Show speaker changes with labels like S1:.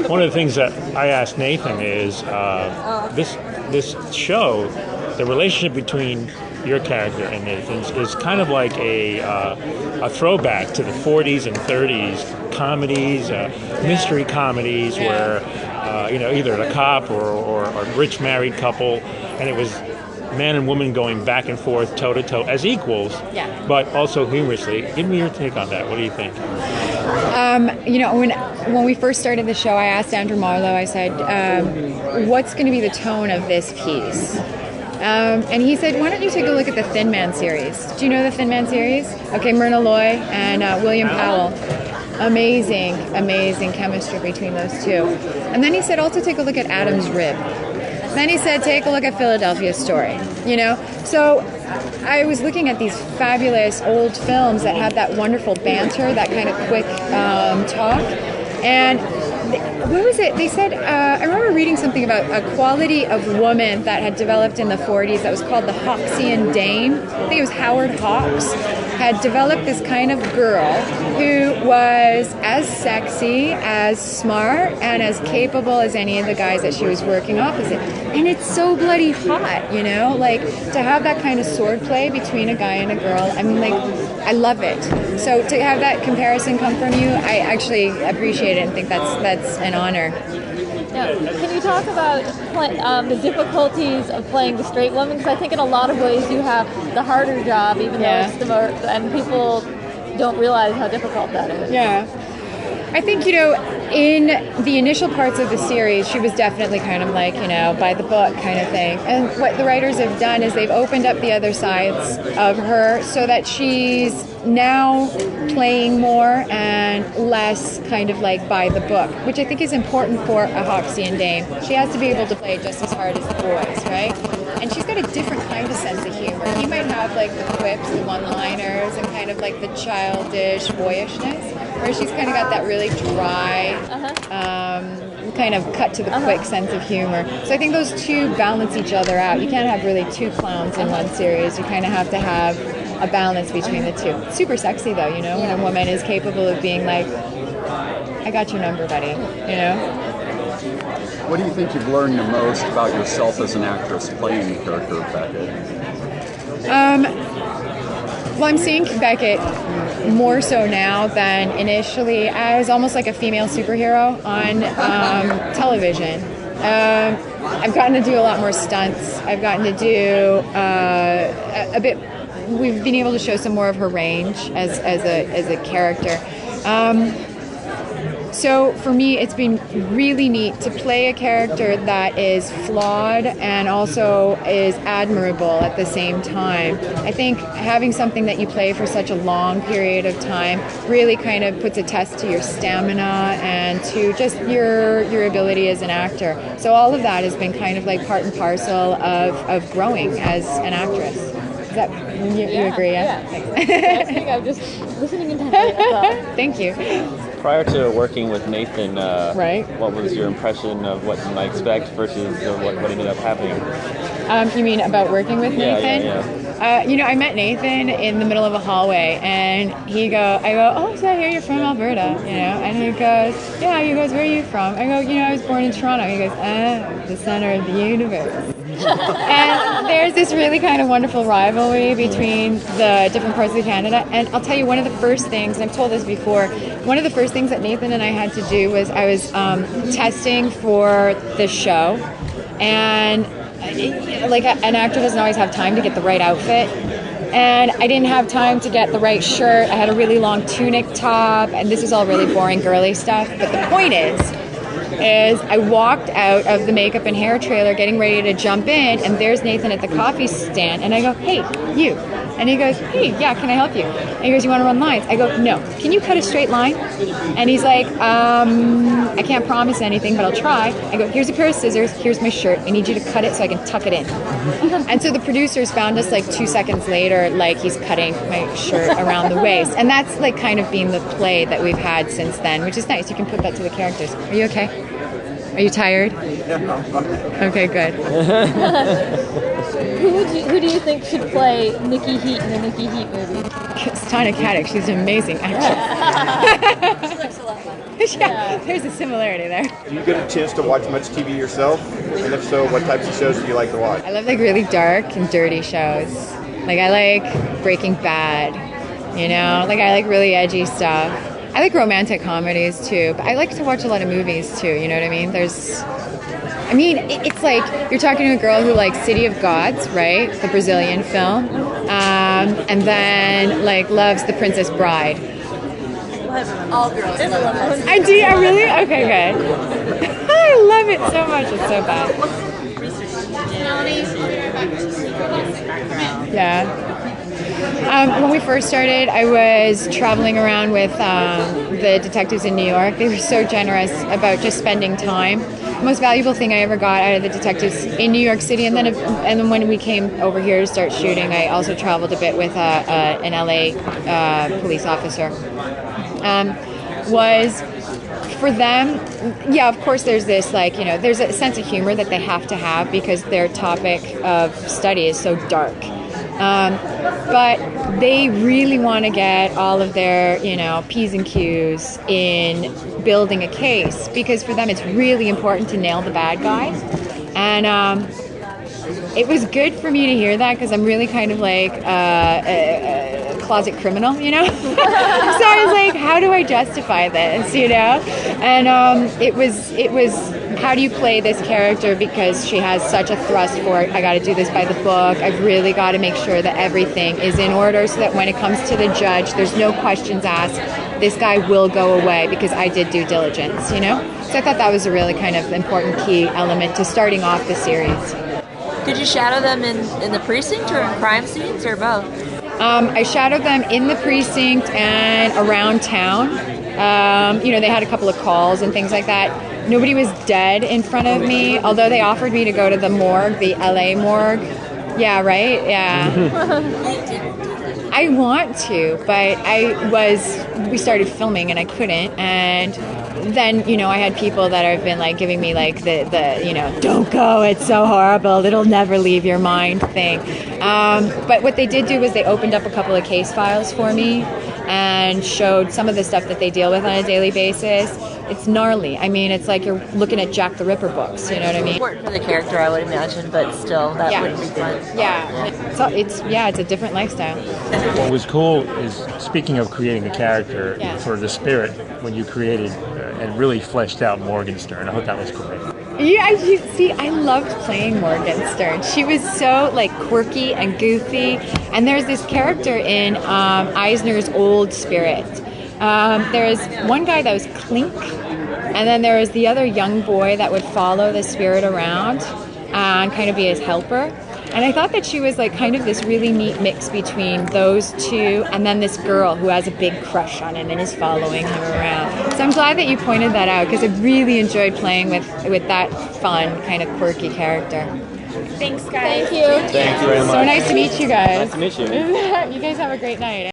S1: one of the things that I asked Nathan is this show, the relationship between your character and Nathan's is kind of like a throwback to the 40s and 30s comedies, mystery comedies, where either a cop or a rich married couple, and it was man and woman going back and forth, toe to toe, as equals, but also humorously. Give me your take on that. What do you think?
S2: When we first started the show, I asked Andrew Marlowe, I said, what's going to be the tone of this piece? And he said, why don't you take a look at the Thin Man series? Do you know the Thin Man series? Okay, Myrna Loy and William Powell. Amazing chemistry between those two. And then he said, also take a look at Adam's Rib. Then he said, take a look at Philadelphia Story. So I was looking at these fabulous old films that had that wonderful banter, that kind of quick talk. And what was it? They said, I remember reading something about a quality of woman that had developed in the 40s that was called the Hawksian Dame. I think it was Howard Hawks had developed this kind of girl who was as sexy, as smart, and as capable as any of the guys that she was working opposite. And it's so bloody hot, like to have that kind of swordplay between a guy and a girl. I mean, I love it. So to have that comparison come from you, I actually appreciate it and think that's an honor.
S3: Now, can you talk about the difficulties of playing the straight woman? Because I think in a lot of ways you have the harder job, even though it's the more, and people don't realize how difficult that is.
S2: Yeah. I think, in the initial parts of the series, she was definitely kind of like, by the book kind of thing. And what the writers have done is they've opened up the other sides of her so that she's now playing more and less kind of like by the book, which I think is important for a Hawksian Dame. She has to be able to play just as hard as the boys, right? And she's got a different kind of sense of humor. He might have like the quips, the one-liners, and kind of like the childish boyishness, where she's kind of got that really dry, kind of cut to the quick sense of humor. So I think those two balance each other out. You can't have really two clowns in one series. You kind of have to have a balance between the two. Super sexy though, when a woman is capable of being like, I got your number, buddy,
S4: What do you think you've learned the most about yourself as an actress playing the character of Beckett?
S2: Well, I'm seeing Beckett more so now than initially as almost like a female superhero on television. I've gotten to do a lot more stunts. I've gotten to do a bit. We've been able to show some more of her range as a character. So for me, it's been really neat to play a character that is flawed and also is admirable at the same time. I think having something that you play for such a long period of time really kind of puts a test to your stamina and to just your ability as an actor. So all of that has been kind of like part and parcel of growing as an actress. Is that, you agree, yeah?
S3: I'm just listening intently.
S2: Thank you.
S5: Prior to working with Nathan,
S2: right.
S5: What was your impression of what you might expect versus what ended up happening?
S2: You mean about working with Nathan?
S5: Yeah.
S2: I met Nathan in the middle of a hallway, and I go, oh, so I hear you're from Alberta, and he goes, yeah, where are you from? I go, I was born in Toronto. He goes, the center of the universe. And there's this really kind of wonderful rivalry between the different parts of Canada. And I'll tell you, one of the first things, and I've told this before, one of the first things that Nathan and I had to do was I was testing for the show. And like an actor doesn't always have time to get the right outfit. And I didn't have time to get the right shirt. I had a really long tunic top. And this is all really boring, girly stuff. But the point is I walked out of the makeup and hair trailer getting ready to jump in, and there's Nathan at the coffee stand, and I go, hey, you. And he goes, hey, yeah, can I help you? And he goes, you want to run lines? I go, no. Can you cut a straight line? And he's like, I can't promise anything, but I'll try. I go, here's a pair of scissors, here's my shirt. I need you to cut it so I can tuck it in. And so the producers found us like 2 seconds later, like he's cutting my shirt around the waist. And that's like kind of been the play that we've had since then, which is nice. You can put that to the characters. Are you okay? Are you tired?
S4: Yeah, I'm fine.
S2: Okay, good.
S3: Who do you think should play Nikki Heat in the Nikki Heat movie?
S2: Stana Katic. She's an amazing actress.
S3: She looks a lot like
S2: Yeah, there's a similarity there.
S6: Do you get a chance to watch much TV yourself? And if so, what types of shows do you like to watch?
S2: I love like really dark and dirty shows. Like I like Breaking Bad, you know? Like I like really edgy stuff. I like romantic comedies too, but I like to watch a lot of movies too, you know what I mean? It's like you're talking to a girl who likes City of Gods, right? The Brazilian film. And then like loves The Princess Bride.
S3: All girls love that.
S2: I do? Oh, really? Okay, good. I love it so much. It's so bad. Yeah. When we first started, I was traveling around with the detectives in New York. They were so generous about just spending time. The most valuable thing I ever got out of the detectives in New York City, and then when we came over here to start shooting, I also traveled a bit with an LA police officer. Was for them, yeah, of course there's this like, you know, there's a sense of humor that they have to have because their topic of study is so dark. But they really want to get all of their, you know, P's and Q's in building a case because for them it's really important to nail the bad guy. And it was good for me to hear that because I'm really kind of like a closet criminal, you know? So I was like, how do I justify this, you know? And it was how do you play this character because she has such a thrust for it. I got to do this by the book. I've really got to make sure that everything is in order so that when it comes to the judge, there's no questions asked. This guy will go away because I did due diligence, you know? So I thought that was a really kind of important key element to starting off the series.
S7: Did you shadow them in the precinct or in crime scenes or both?
S2: I shadowed them in the precinct and around town. You know, they had a couple of calls and things like that. Nobody was dead in front of me, although they offered me to go to the morgue, the LA morgue. Yeah, right? Yeah. I want to, but we started filming and I couldn't. And then, you know, I had people that have been like giving me like the you know, don't go, it's so horrible, it'll never leave your mind thing. But what they did do was they opened up a couple of case files for me and showed some of the stuff that they deal with on a daily basis. It's gnarly. I mean, it's like you're looking at Jack the Ripper books, you know what I mean?
S7: Important for the character, I would imagine, but still, that wouldn't be fun.
S2: Yeah. So it's a different lifestyle.
S1: What was cool is, speaking of creating a character for the spirit, when you created and really fleshed out Morgenstern, I thought that was great.
S2: Yeah, you see, I loved playing Morgenstern. She was so like quirky and goofy, and there's this character in Eisner's Old Spirit. There's one guy that was Clink, and then there was the other young boy that would follow the spirit around and kind of be his helper. And I thought that she was like kind of this really neat mix between those two and then this girl who has a big crush on him and is following him around. So I'm glad that you pointed that out because I really enjoyed playing with that fun, kind of quirky character. Thanks, guys.
S3: Thank you.
S5: Thank you very much.
S2: So nice to meet you guys.
S5: Nice to meet you.
S2: You guys have a great night.